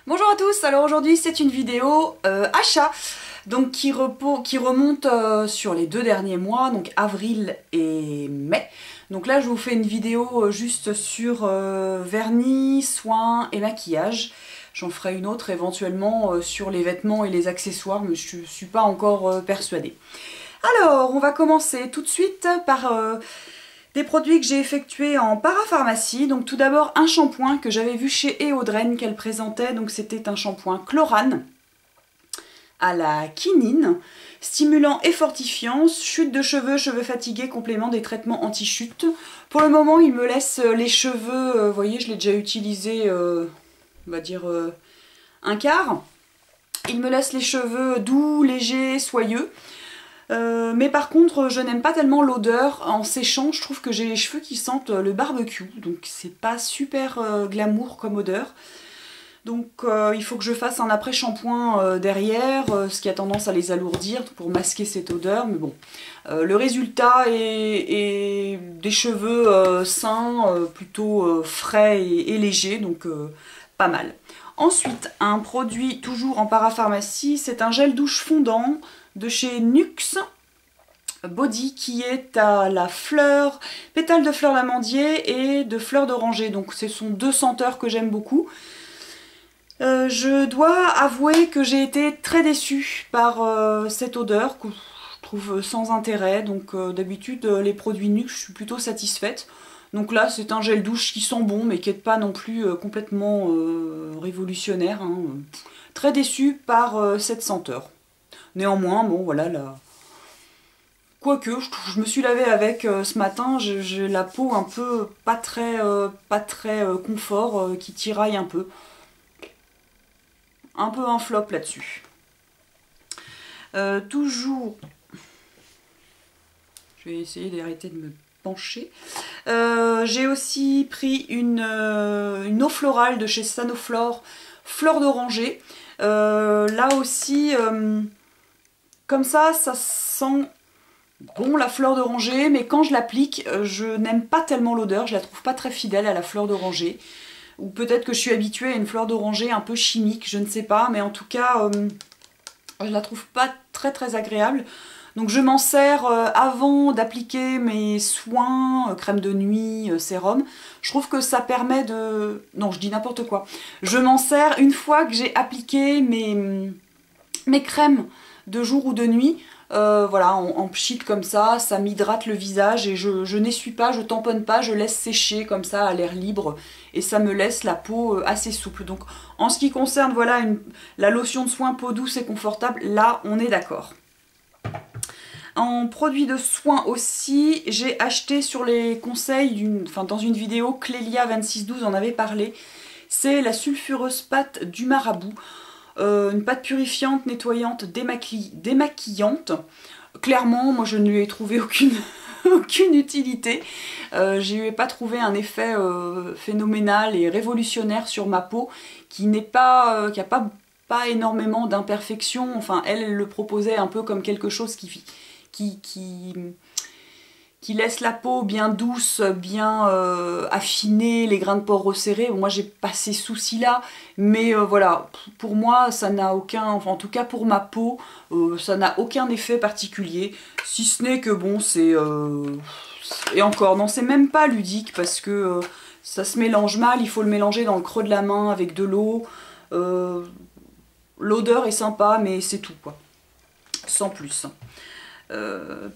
Bonjour à tous, alors aujourd'hui c'est une vidéo achat donc qui remonte sur les 2 derniers mois, donc avril et mai. Donc là je vous fais une vidéo juste sur vernis, soins et maquillage. J'en ferai une autre éventuellement sur les vêtements et les accessoires, mais je ne suis pas encore persuadée. Alors on va commencer tout de suite par des produits que j'ai effectués en parapharmacie. Donc tout d'abord un shampoing que j'avais vu chez Eaudren qu'elle présentait. Donc c'était un shampoing chlorane à la quinine, stimulant et fortifiant, chute de cheveux, cheveux fatigués, complément des traitements anti-chute. Pour le moment il me laisse les cheveux, vous voyez je l'ai déjà utilisé, on va dire un quart. Il me laisse les cheveux doux, légers, soyeux. Mais par contre je n'aime pas tellement l'odeur. En séchant je trouve que j'ai les cheveux qui sentent le barbecue, donc c'est pas super glamour comme odeur. Donc il faut que je fasse un après shampoing derrière, ce qui a tendance à les alourdir pour masquer cette odeur, mais bon. Le résultat est des cheveux sains, plutôt frais et légers, donc pas mal. Ensuite un produit toujours en parapharmacie, c'est un gel douche fondant de chez Nuxe Body qui est à la fleur, pétale de fleur d'amandier et de fleur d'oranger. Donc ce sont deux senteurs que j'aime beaucoup. Je dois avouer que j'ai été très déçue par cette odeur que je trouve sans intérêt. Donc d'habitude les produits Nuxe je suis plutôt satisfaite. Donc là c'est un gel douche qui sent bon mais qui n'est pas non plus complètement révolutionnaire, hein. Très déçue par cette senteur. Néanmoins, bon voilà, là. Quoique, je me suis lavée avec ce matin, j'ai la peau un peu pas très confort, qui tiraille un peu. Un peu un flop là-dessus. Toujours, je vais essayer d'arrêter de me pencher. J'ai aussi pris une eau florale de chez Sanoflore, fleur d'oranger. Là aussi, comme ça sent bon la fleur d'oranger, mais quand je l'applique, je n'aime pas tellement l'odeur, je la trouve pas très fidèle à la fleur d'oranger. Ou peut-être que je suis habituée à une fleur d'oranger un peu chimique, je ne sais pas, mais en tout cas, je la trouve pas très agréable. Donc je m'en sers avant d'appliquer mes soins, crème de nuit, sérum. Je trouve que ça permet de... Non, je dis n'importe quoi. Je m'en sers une fois que j'ai appliqué mes crèmes de jour ou de nuit. Voilà, en pchit comme ça m'hydrate le visage et je n'essuie pas, je tamponne pas, je laisse sécher comme ça à l'air libre et ça me laisse la peau assez souple. Donc en ce qui concerne voilà la lotion de soin peau douce et confortable, là on est d'accord. En produit de soin aussi, j'ai acheté sur les conseils dans une vidéo, Clélia 2612 en avait parlé, c'est la sulfureuse pâte du marabout. Une pâte purifiante, nettoyante, démaquillante. Clairement, moi je ne lui ai trouvé aucune utilité. Je lui ai pas trouvé un effet phénoménal et révolutionnaire sur ma peau qui n'a pas énormément d'imperfections. Enfin, elle le proposait un peu comme quelque chose qui laisse la peau bien douce, bien affinée, les grains de pores resserrés. Bon, moi j'ai pas ces soucis là, mais voilà, pour moi ça n'a aucun, enfin en tout cas pour ma peau, ça n'a aucun effet particulier, si ce n'est que bon c'est... et encore, non c'est même pas ludique parce que ça se mélange mal, il faut le mélanger dans le creux de la main avec de l'eau. L'odeur est sympa mais c'est tout quoi, sans plus.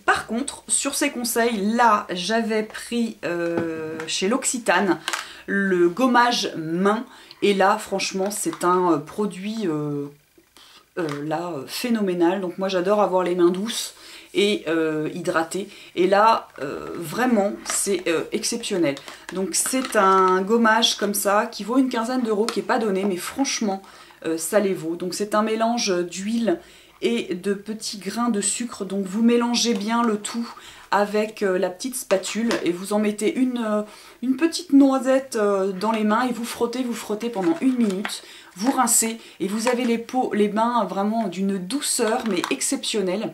Par contre, sur ces conseils, là, j'avais pris chez l'Occitane le gommage main. Et là, franchement, c'est un produit là, phénoménal. Donc moi, j'adore avoir les mains douces et hydratées. Et là, vraiment, c'est exceptionnel. Donc c'est un gommage comme ça qui vaut une quinzaine d'euros, qui n'est pas donné, mais franchement, ça les vaut. Donc c'est un mélange d'huile et de petits grains de sucre, donc vous mélangez bien le tout avec la petite spatule et vous en mettez une petite noisette dans les mains et vous frottez pendant 1 minute, vous rincez et vous avez les mains vraiment d'une douceur mais exceptionnelle.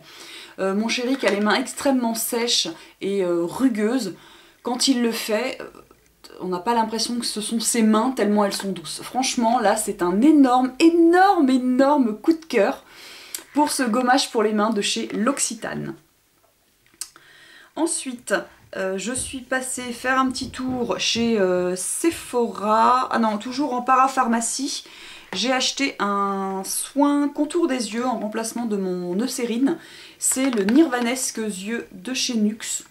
Mon chéri qui a les mains extrêmement sèches et rugueuses, quand il le fait, on n'a pas l'impression que ce sont ses mains tellement elles sont douces. Franchement, là, c'est un énorme, énorme, énorme coup de cœur pour ce gommage pour les mains de chez L'Occitane. Ensuite, je suis passée faire un petit tour chez Sephora, ah non, toujours en parapharmacie. J'ai acheté un soin contour des yeux en remplacement de mon Eucérine. C'est le Nirvanesque yeux de chez NYX.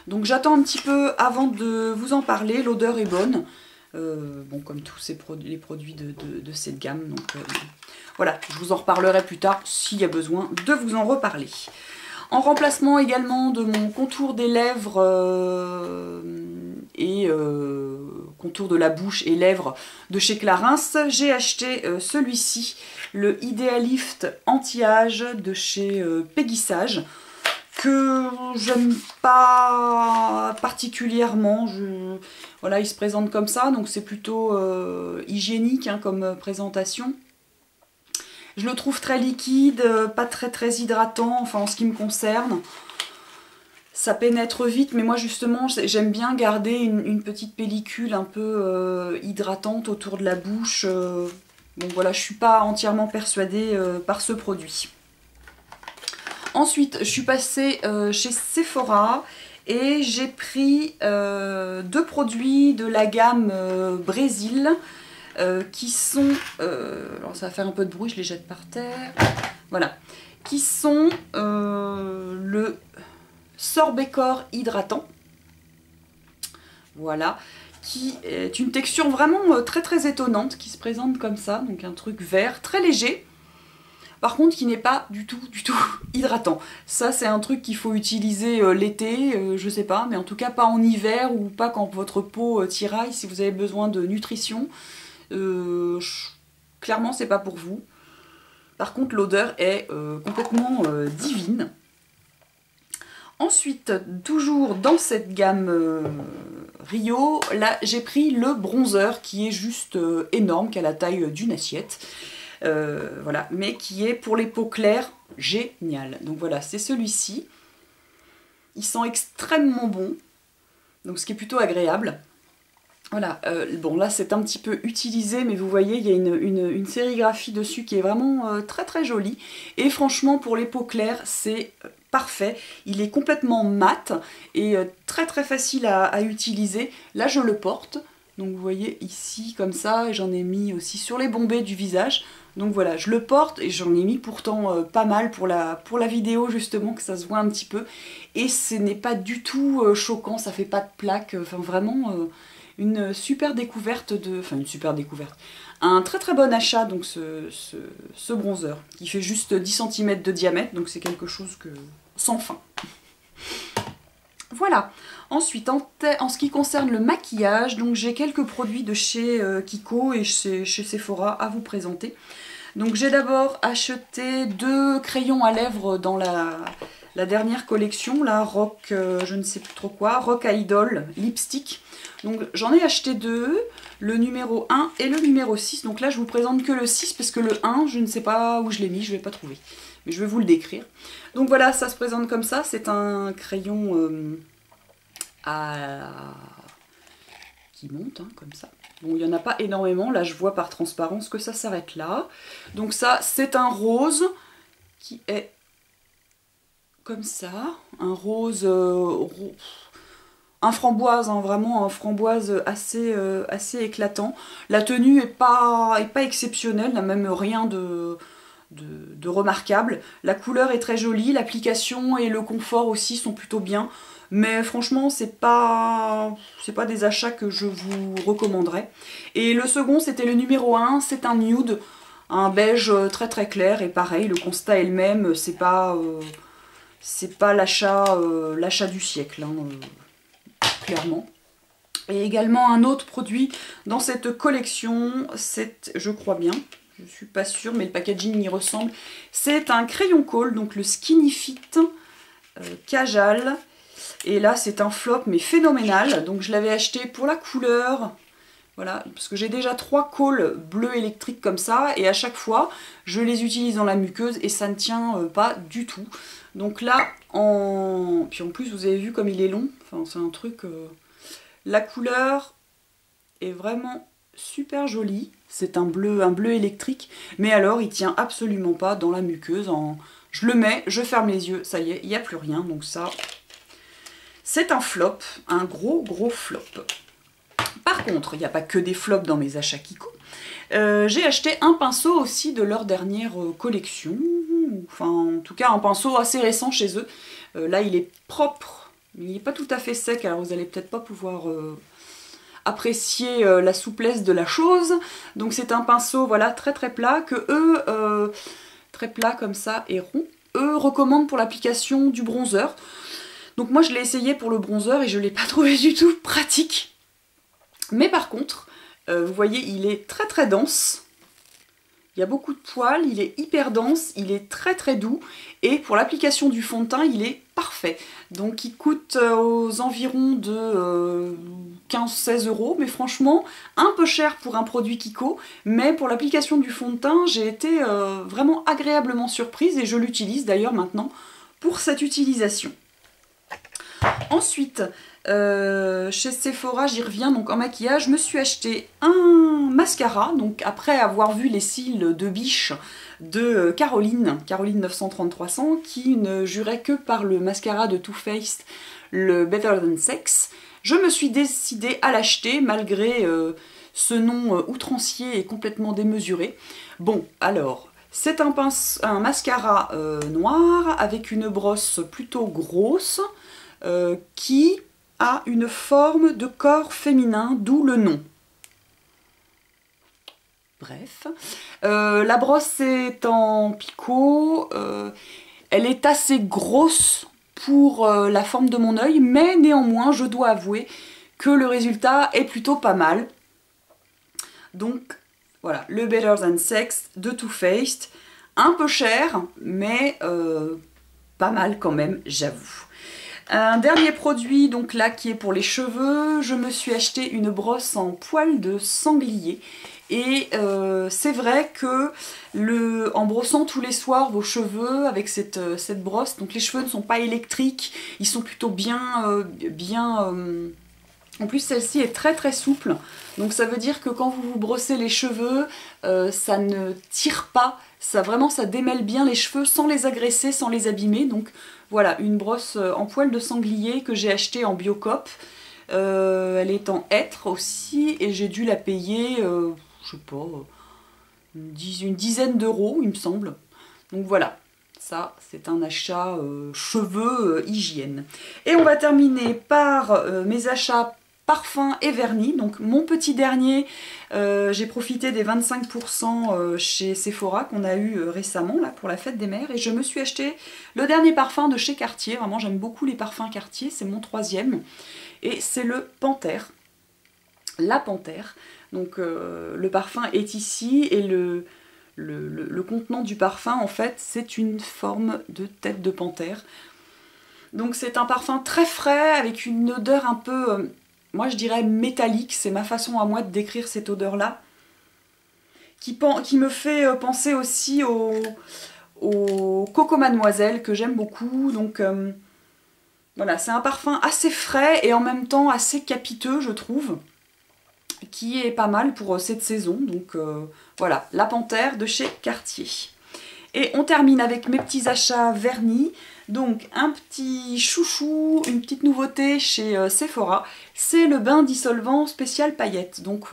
Donc j'attends un petit peu avant de vous en parler, l'odeur est bonne. Bon, comme tous les produits de cette gamme. Donc voilà, je vous en reparlerai plus tard s'il y a besoin de vous en reparler. En remplacement également de mon contour des lèvres et contour de la bouche et lèvres de chez Clarins, j'ai acheté celui-ci, le Idealift Anti-Âge de chez Peggy Sage, que j'aime pas particulièrement. Voilà, il se présente comme ça, donc c'est plutôt hygiénique hein, comme présentation. Je le trouve très liquide, pas très hydratant, enfin en ce qui me concerne. Ça pénètre vite, mais moi justement j'aime bien garder une petite pellicule un peu hydratante autour de la bouche. Bon voilà, je suis pas entièrement persuadée par ce produit. Ensuite, je suis passée chez Sephora et j'ai pris 2 produits de la gamme Brésil. Qui sont, alors ça va faire un peu de bruit, je les jette par terre, voilà, qui sont le Sorbet-Corps hydratant, voilà, qui est une texture vraiment très étonnante, qui se présente comme ça, donc un truc vert, très léger, par contre qui n'est pas du tout hydratant. Ça c'est un truc qu'il faut utiliser l'été, je sais pas, mais en tout cas pas en hiver ou pas quand votre peau tiraille, si vous avez besoin de nutrition. Clairement c'est pas pour vous. Par contre l'odeur est complètement divine. Ensuite, toujours dans cette gamme Rio, là j'ai pris le bronzer qui est juste énorme, qui a la taille d'une assiette. Voilà, mais qui est pour les peaux claires génial. Donc voilà, c'est celui-ci. Il sent extrêmement bon, donc ce qui est plutôt agréable. Voilà, bon là c'est un petit peu utilisé, mais vous voyez il y a une sérigraphie dessus qui est vraiment très jolie. Et franchement pour les peaux claires c'est parfait. Il est complètement mat et très facile à utiliser. Là je le porte, donc vous voyez ici comme ça, et j'en ai mis aussi sur les bombées du visage. Donc voilà, je le porte et j'en ai mis pourtant pas mal pour la vidéo justement, que ça se voit un petit peu. Et ce n'est pas du tout choquant, ça fait pas de plaques, enfin vraiment... une super découverte enfin une super découverte, un très bon achat, donc ce bronzer qui fait juste 10 cm de diamètre, donc c'est quelque chose que sans fin. Voilà. Ensuite en ce qui concerne le maquillage, donc j'ai quelques produits de chez Kiko et chez Sephora à vous présenter. Donc j'ai d'abord acheté 2 crayons à lèvres dans la dernière collection, là, Rock, je ne sais plus trop quoi, Rock Idol Lipstick. Donc j'en ai acheté 2, le numéro 1 et le numéro 6. Donc là je vous présente que le 6 parce que le 1, je ne sais pas où je l'ai mis, je ne vais pas trouver. Mais je vais vous le décrire. Donc voilà, ça se présente comme ça, c'est un crayon qui monte, hein, comme ça. Bon, il n'y en a pas énormément, là je vois par transparence que ça s'arrête là. Donc ça, c'est un rose qui est comme ça, un rose... un framboise, hein, vraiment un framboise assez éclatant. La tenue est pas exceptionnelle, n'a même rien de remarquable. La couleur est très jolie, l'application et le confort aussi sont plutôt bien. Mais franchement, c'est pas des achats que je vous recommanderais. Et le second, c'était le numéro 1, c'est un nude, un beige très clair. Et pareil, le constat est le même, c'est pas l'achat du siècle, hein, clairement. Et également un autre produit dans cette collection, c'est, je crois bien, je suis pas sûre, mais le packaging y ressemble, c'est un crayon colle, donc le Skinny Fit Kajal. Et là c'est un flop mais phénoménal, donc je l'avais acheté pour la couleur, voilà, parce que j'ai déjà 3 cols bleus électriques comme ça, et à chaque fois je les utilise dans la muqueuse et ça ne tient pas du tout. Donc là, puis en plus vous avez vu comme il est long, enfin c'est un truc... La couleur est vraiment super jolie. C'est un bleu électrique, mais alors il tient absolument pas dans la muqueuse. Je le mets, je ferme les yeux, ça y est, il n'y a plus rien. Donc ça, c'est un flop, un gros flop. Par contre, il n'y a pas que des flops dans mes achats Kiko. J'ai acheté un pinceau aussi de leur dernière collection. Enfin, en tout cas, un pinceau assez récent chez eux. Là, il est propre, mais il n'est pas tout à fait sec, alors vous n'allez peut-être pas pouvoir apprécier la souplesse de la chose. Donc c'est un pinceau, voilà, très plat, que eux, très plat comme ça et rond, eux recommandent pour l'application du bronzer. Donc moi je l'ai essayé pour le bronzer et je ne l'ai pas trouvé du tout pratique. Mais par contre, vous voyez, il est très dense. Il y a beaucoup de poils, il est hyper dense, il est très doux. Et pour l'application du fond de teint, il est parfait. Donc il coûte aux environs de 15-16 €. Mais franchement, un peu cher pour un produit Kiko. Mais pour l'application du fond de teint, j'ai été vraiment agréablement surprise. Et je l'utilise d'ailleurs maintenant pour cette utilisation. Ensuite, chez Sephora, j'y reviens, donc en maquillage, je me suis acheté un mascara, donc après avoir vu les cils de biche de Caroline 933 qui ne jurait que par le mascara de Too Faced, le Better Than Sex, je me suis décidée à l'acheter malgré ce nom outrancier et complètement démesuré. Bon, alors, c'est un mascara noir avec une brosse plutôt grosse qui a une forme de corps féminin, d'où le nom. Bref, la brosse est en picot, elle est assez grosse pour la forme de mon œil, mais néanmoins je dois avouer que le résultat est plutôt pas mal. Donc voilà, le Better Than Sex de Too Faced, un peu cher, mais pas mal quand même, j'avoue. Un dernier produit, donc là, qui est pour les cheveux, je me suis acheté une brosse en poil de sanglier. Et c'est vrai que en brossant tous les soirs vos cheveux avec cette brosse, donc les cheveux ne sont pas électriques, ils sont plutôt bien... En plus, celle-ci est très souple, donc ça veut dire que quand vous vous brossez les cheveux, ça ne tire pas, ça démêle bien les cheveux sans les agresser, sans les abîmer. Donc voilà, une brosse en poil de sanglier que j'ai achetée en Biocop. Elle est en hêtre aussi et j'ai dû la payer, je sais pas, une dizaine d'euros il me semble. Donc voilà. Ça, c'est un achat cheveux hygiène. Et on va terminer par mes achats parfums et vernis. Donc mon petit dernier, j'ai profité des 25% chez Sephora qu'on a eu récemment là pour la fête des mères. Et je me suis acheté le dernier parfum de chez Cartier. Vraiment, j'aime beaucoup les parfums Cartier. C'est mon troisième. Et c'est le Panthère. La Panthère. Donc le parfum est ici et le contenant du parfum, en fait, c'est une forme de tête de panthère. Donc c'est un parfum très frais, avec une odeur un peu, moi je dirais métallique, c'est ma façon à moi de décrire cette odeur-là, qui me fait penser aussi au Coco Mademoiselle, que j'aime beaucoup. Donc voilà, c'est un parfum assez frais et en même temps assez capiteux, je trouve, qui est pas mal pour cette saison. Donc voilà, la Panthère de chez Cartier. Et on termine avec mes petits achats vernis. Donc un petit chouchou, une petite nouveauté chez Sephora, c'est le bain dissolvant spécial paillettes. Donc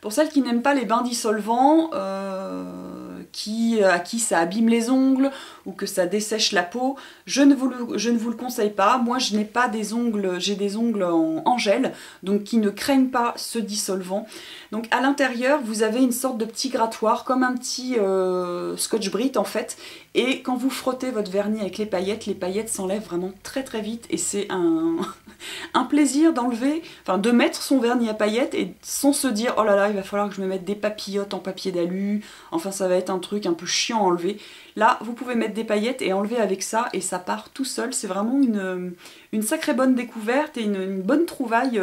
pour celles qui n'aiment pas les bains dissolvants, à qui ça abîme les ongles ou que ça dessèche la peau, je ne vous le conseille pas. Moi je n'ai pas des ongles, j'ai des ongles en gel, donc qui ne craignent pas ce dissolvant. Donc à l'intérieur vous avez une sorte de petit grattoir, comme un petit Scotch-Brite en fait, et quand vous frottez votre vernis avec les paillettes s'enlèvent vraiment très vite et c'est un plaisir d'enlever, enfin de mettre son vernis à paillettes et sans se dire oh là là il va falloir que je me mette des papillotes en papier d'alu, enfin ça va être un truc un peu chiant à enlever. Là vous pouvez mettre des paillettes et enlever avec ça et ça part tout seul. C'est vraiment une sacrée bonne découverte et une bonne trouvaille,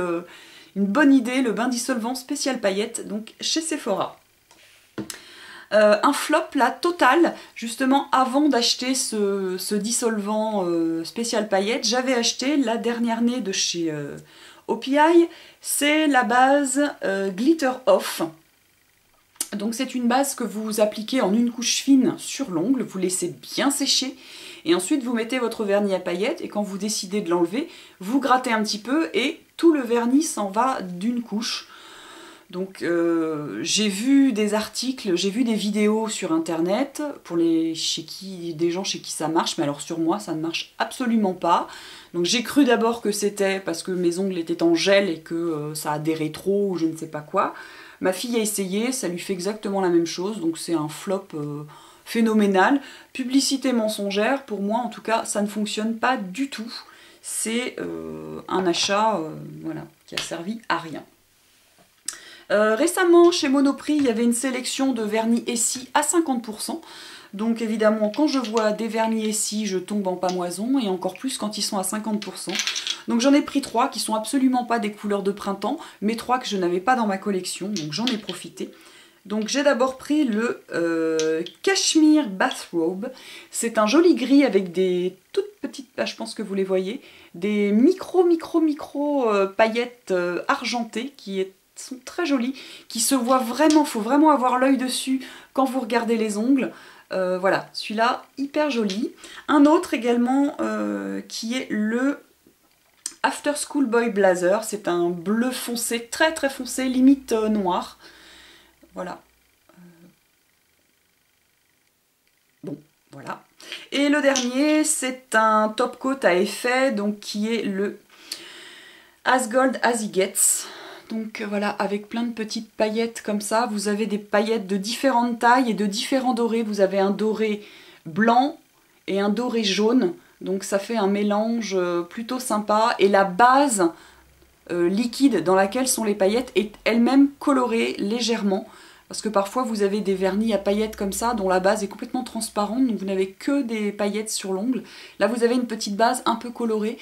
une bonne idée, le bain dissolvant spécial paillettes, donc chez Sephora. Un flop là total, justement avant d'acheter ce dissolvant spécial paillettes, j'avais acheté la dernière née de chez OPI, c'est la base Glitter Off. Donc c'est une base que vous appliquez en une couche fine sur l'ongle, vous laissez bien sécher et ensuite vous mettez votre vernis à paillettes et quand vous décidez de l'enlever, vous grattez un petit peu et tout le vernis s'en va d'une couche. Donc j'ai vu des articles, j'ai vu des vidéos sur internet pour des gens chez qui ça marche, mais alors sur moi ça ne marche absolument pas. Donc j'ai cru d'abord que c'était parce que mes ongles étaient en gel et que ça adhérait trop ou je ne sais pas quoi. Ma fille a essayé, ça lui fait exactement la même chose, donc c'est un flop phénoménal. Publicité mensongère, pour moi en tout cas ça ne fonctionne pas du tout. C'est un achat voilà, qui a servi à rien. Récemment, chez Monoprix, il y avait une sélection de vernis Essie à 50%. Donc évidemment, quand je vois des vernis Essie, je tombe en pamoison, et encore plus quand ils sont à 50%. Donc j'en ai pris 3 qui sont absolument pas des couleurs de printemps, mais 3 que je n'avais pas dans ma collection, donc j'en ai profité. Donc j'ai d'abord pris le Cashmere Bathrobe. C'est un joli gris avec des toutes petites, je pense que vous les voyez, des micro paillettes argentées qui sont très jolies, qui se voient vraiment, faut vraiment avoir l'œil dessus quand vous regardez les ongles. Voilà, celui-là, hyper joli. Un autre également qui est le After School Boy Blazer. C'est un bleu foncé, très très foncé, limite noir. Voilà. Bon, voilà. Et le dernier, c'est un top coat à effet, donc qui est le As Gold As He Gets. Donc voilà, avec plein de petites paillettes comme ça, vous avez des paillettes de différentes tailles et de différents dorés. Vous avez un doré blanc et un doré jaune, donc ça fait un mélange plutôt sympa. Et la base liquide dans laquelle sont les paillettes est elle-même colorée légèrement. Parce que parfois vous avez des vernis à paillettes comme ça, dont la base est complètement transparente, donc vous n'avez que des paillettes sur l'ongle. Là vous avez une petite base un peu colorée.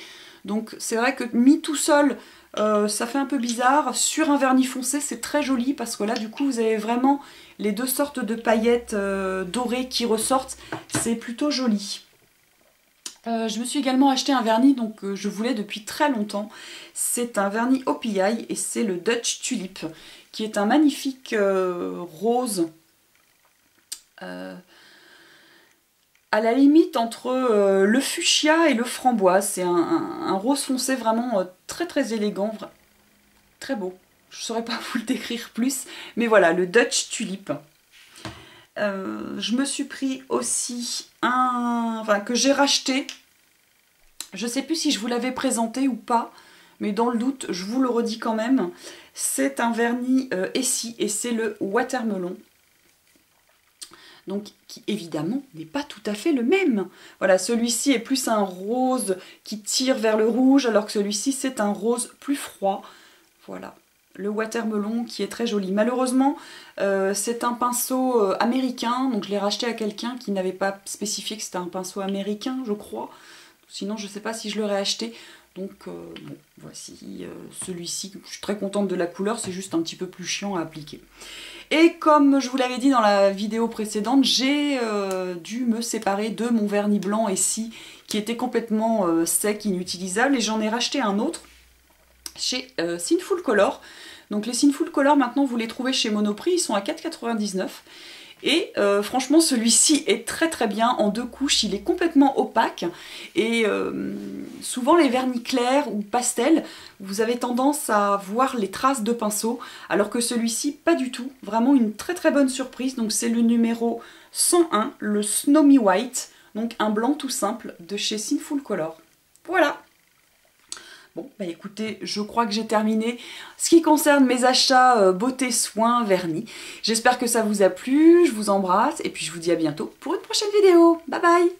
Donc c'est vrai que mis tout seul, ça fait un peu bizarre. Sur un vernis foncé, c'est très joli parce que là, du coup, vous avez vraiment les deux sortes de paillettes dorées qui ressortent. C'est plutôt joli. Je me suis également acheté un vernis donc je voulais depuis très longtemps. C'est un vernis OPI et c'est le Dutch Tulip, qui est un magnifique rose. À la limite entre le fuchsia et le framboise. C'est un rose foncé vraiment très très élégant, très beau. Je ne saurais pas vous le décrire plus, mais voilà, le Dutch Tulip. Je me suis pris aussi que j'ai racheté. Je ne sais plus si je vous l'avais présenté ou pas, mais dans le doute, je vous le redis quand même. C'est un vernis Essie et c'est le Watermelon. Donc qui évidemment n'est pas tout à fait le même. Voilà, celui-ci est plus un rose qui tire vers le rouge, alors que celui-ci c'est un rose plus froid. Voilà, le watermelon qui est très joli. Malheureusement, c'est un pinceau américain, donc je l'ai racheté à quelqu'un qui n'avait pas spécifié que c'était un pinceau américain, je crois. Sinon, je ne sais pas si je l'aurais acheté. Donc, bon, voici celui-ci. Je suis très contente de la couleur, c'est juste un petit peu plus chiant à appliquer. Et comme je vous l'avais dit dans la vidéo précédente, j'ai dû me séparer de mon vernis blanc Essie qui était complètement sec, inutilisable, et j'en ai racheté un autre chez Sinful Color. Donc les Sinful Color, maintenant vous les trouvez chez Monoprix, ils sont à 4,99 €. Et franchement celui-ci est très très bien en 2 couches, il est complètement opaque et souvent les vernis clairs ou pastels, vous avez tendance à voir les traces de pinceau, alors que celui-ci pas du tout, vraiment une très très bonne surprise. Donc c'est le numéro 101, le Snowy White, donc un blanc tout simple de chez Sinful Color. Voilà. Bon, bah écoutez, je crois que j'ai terminé ce qui concerne mes achats beauté, soins, vernis. J'espère que ça vous a plu, je vous embrasse et puis je vous dis à bientôt pour une prochaine vidéo. Bye bye!